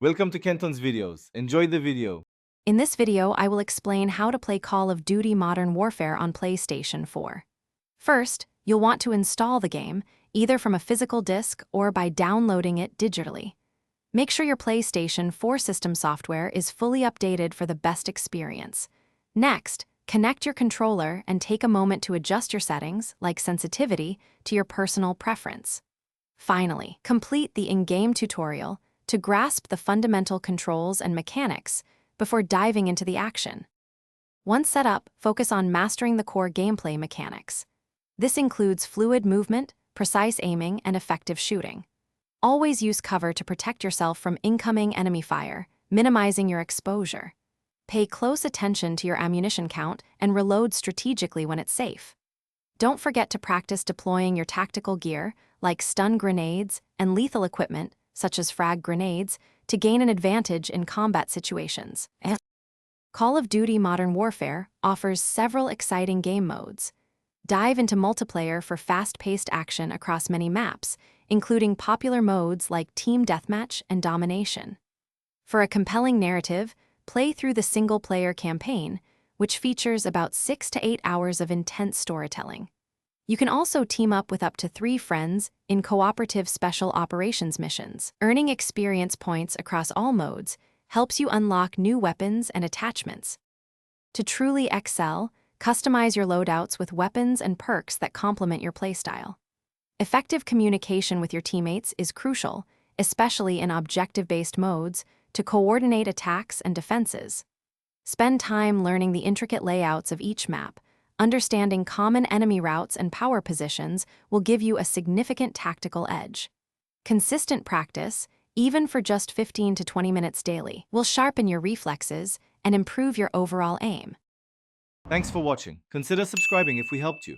Welcome to Kenton's videos. Enjoy the video. In this video, I will explain how to play Call of Duty Modern Warfare on PlayStation 4. First, you'll want to install the game, either from a physical disc or by downloading it digitally. Make sure your PlayStation 4 system software is fully updated for the best experience. Next, connect your controller and take a moment to adjust your settings, like sensitivity, to your personal preference. Finally, complete the in-game tutorial to grasp the fundamental controls and mechanics before diving into the action. Once set up, focus on mastering the core gameplay mechanics. This includes fluid movement, precise aiming, and effective shooting. Always use cover to protect yourself from incoming enemy fire, minimizing your exposure. Pay close attention to your ammunition count and reload strategically when it's safe. Don't forget to practice deploying your tactical gear, like stun grenades and lethal equipment, such as frag grenades, to gain an advantage in combat situations. Call of Duty Modern Warfare offers several exciting game modes. Dive into multiplayer for fast-paced action across many maps, including popular modes like Team Deathmatch and Domination. For a compelling narrative, play through the single-player campaign, which features about 6 to 8 hours of intense storytelling. You can also team up with up to 3 friends in cooperative special operations missions. Earning experience points across all modes helps you unlock new weapons and attachments. To truly excel, customize your loadouts with weapons and perks that complement your playstyle. Effective communication with your teammates is crucial, especially in objective-based modes, to coordinate attacks and defenses. Spend time learning the intricate layouts of each map. Understanding common enemy routes and power positions will give you a significant tactical edge. Consistent practice, even for just 15 to 20 minutes daily, will sharpen your reflexes and improve your overall aim. Thanks for watching. Consider subscribing if we helped you.